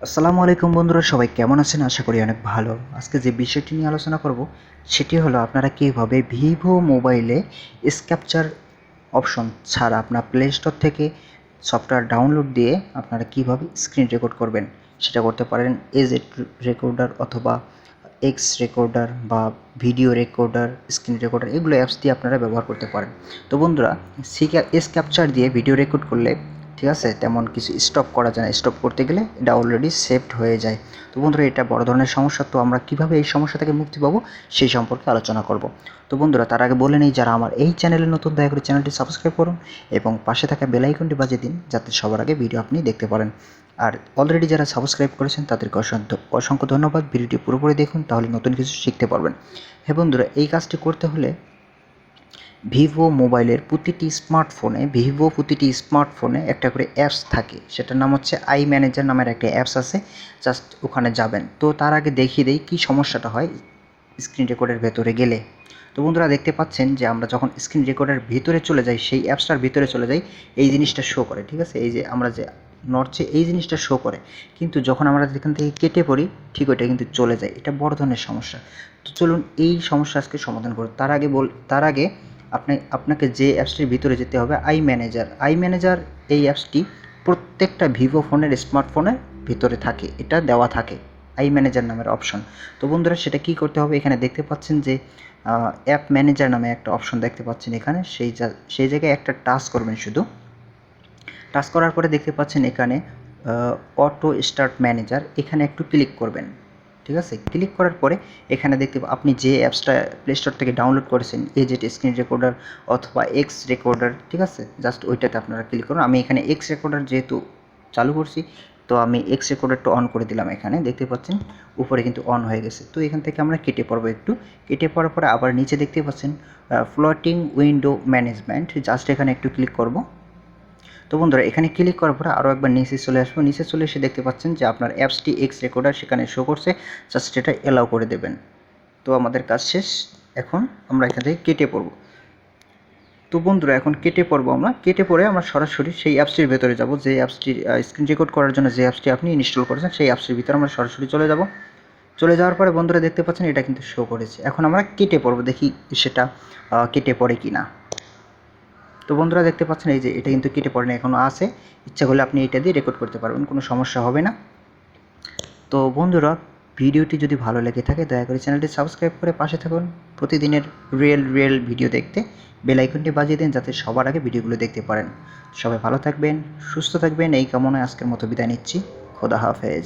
আসসালামু আলাইকুম বন্ধুরা, সবাই কেমন আছেন? আশা করি অনেক ভালো। আজকে যে বিষয়টি নিয়ে আলোচনা করব সেটি হলো আপনারা কীভাবে ভিভো মোবাইলে স্ক্যাপচার অপশন ছাড়া আপনার প্লে স্টোর থেকে সফটওয়্যার ডাউনলোড দিয়ে আপনারা কীভাবে স্ক্রিন রেকর্ড করবেন। সেটা করতে পারেন এজেড রেকর্ডার অথবা এক্স রেকর্ডার বা ভিডিও রেকর্ডার, স্ক্রিন রেকর্ডার, এগুলো অ্যাপস দিয়ে আপনারা ব্যবহার করতে পারেন। তো বন্ধুরা, স্ক্যাপচার দিয়ে ভিডিও রেকর্ড করলে ঠিক আছে তেমন কিছু স্টপ করা যায় না। স্টপ করতে গেলে এটা অলরেডি সেভড হয়ে যায়। তো বন্ধুরা, এটা বড় ধরনের সমস্যা। তো আমরা কিভাবে এই সমস্যা থেকে মুক্তি পাবো সেই সম্পর্কে আলোচনা করব। তো বন্ধুরা, তার আগে বলে নেই, যারা আমার এই চ্যানেলে নতুন দয়া করে চ্যানেলটি সাবস্ক্রাইব করুন এবং পাশে থাকা বেল আইকনটি বাজিয়ে দিন যাতে সবার আগে ভিডিও আপনি দেখতে পারেন। আর অলরেডি যারা সাবস্ক্রাইব করেছেন তাদেরকে অসংখ্য ধন্যবাদ। ভিডিওটি পুরোপুরি দেখুন, তাহলে নতুন কিছু শিখতে পারবেন। হ্যাঁ বন্ধুরা, এই কাজটি করতে হলে ভিভো মোবাইলের প্রতিটি স্মার্টফোনে একটা করে অ্যাপস থাকে। সেটার নাম হচ্ছে আই ম্যানেজার নামের একটা অ্যাপস আছে। জাস্ট ওখানে যাবেন। তো তার আগে দেখিয়ে দেই কী সমস্যাটা হয় স্ক্রিন রেকর্ডের ভেতরে গেলে। তো বন্ধুরা, দেখতে পাচ্ছেন যে আমরা যখন স্ক্রিন রেকর্ডের ভিতরে চলে যাই, সেই অ্যাপসটার ভিতরে চলে যাই, এই জিনিসটা শো করে। ঠিক আছে, এই যে আমরা যে নড়ছে এই জিনিসটা শো করে, কিন্তু যখন আমরা এখান থেকে কেটে পড়ি ঠিক ওইটা কিন্তু চলে যায়। এটা বড় ধরনের সমস্যা। তো চলুন এই সমস্যা আজকে সমাধান করুন। তার আগে আপনাকে যে অ্যাপসটির ভিতরে যেতে হবে, আই ম্যানেজার এই অ্যাপসটি প্রত্যেকটা ভিভো ফোনের স্মার্টফোনের ভিতরে থাকে, এটা দেওয়া থাকে আই ম্যানেজার নামের অপশন। তো বন্ধুরা, সেটা কি করতে হবে, এখানে দেখতে পাচ্ছেন যে অ্যাপ ম্যানেজার নামে একটা অপশন দেখতে পাচ্ছেন এখানে, সেই জায়গায় একটা টাচ করবেন। শুধু টাচ করার পরে দেখতে পাচ্ছেন এখানে অটো স্টার্ট ম্যানেজার, এখানে একটু ক্লিক করবেন। ঠিক আছে, ক্লিক করার পরে এখানে দেখতে আপনি যে অ্যাপসটা প্লে স্টোর থেকে ডাউনলোড করেছেন, এজেড স্ক্রিন রেকর্ডার অথবা এক্স রেকর্ডার, ঠিক আছে, জাস্ট ওইটাতে আপনারা ক্লিক করুন। আমি এখানে এক্স রেকর্ডার যেহেতু চালু করছি, তো আমি এক্স রেকর্ডারটা অন করে দিলাম। এখানে দেখতে পাচ্ছেন উপরে কিন্তু অন হয়ে গেছে। তো এখান থেকে আমরা কেটে পড়বো একটু। কেটে পড়ার পরে আবার নিচে দেখতে পাচ্ছেন ফ্লোটিং উইন্ডো ম্যানেজমেন্ট, জাস্ট এখানে একটু ক্লিক করব। তো বন্ধুরা, এখানে ক্লিক করার পরে আরও একবার নিচে চলে আসবো। নিচে চলে এসে দেখতে পাচ্ছেন যে আপনার অ্যাপসটি এক্স রেকর্ডার সেখানে শো করছে, জাস্ট এটা অ্যালাউ করে দেবেন। তো আমাদের কাজ শেষ। এখন আমরা এখান থেকে কেটে পড়ব। তো বন্ধুরা, এখন কেটে পড়ে আমরা সরাসরি সেই অ্যাপসটির ভেতরে যাব, যে অ্যাপসটির স্ক্রিন রেকর্ড করার জন্য যে অ্যাপসটি আপনি ইনস্টল করেছেন, সেই অ্যাপসটির ভিতরে আমরা সরাসরি চলে যাব। চলে যাওয়ার পরে বন্ধুরা দেখতে পাচ্ছেন এটা কিন্তু শো করেছে। এখন আমরা কেটে পড়ব, দেখি সেটা কেটে পড়ে কি না। তো বন্ধুরা, দেখতে পাচ্ছেন এই যে এটা কিন্তু কেটে পড়ে না, এখনও আছে। ইচ্ছা করলে আপনি এটা দিয়ে রেকর্ড করতে পারবেন, কোনো সমস্যা হবে না। তো বন্ধুরা, ভিডিওটি যদি ভালো লেগে থাকে দয়া করে চ্যানেলটি সাবস্ক্রাইব করে পাশে থাকুন। প্রতিদিনের রিয়েল ভিডিও দেখতে বেল আইকনটি বাজিয়ে দিন যাতে সবার আগে ভিডিওগুলো দেখতে পারেন। সবাই ভালো থাকবেন, সুস্থ থাকবেন, এই কামনায় আজকের মতো বিদায় নিচ্ছি। খোদা হাফেজ।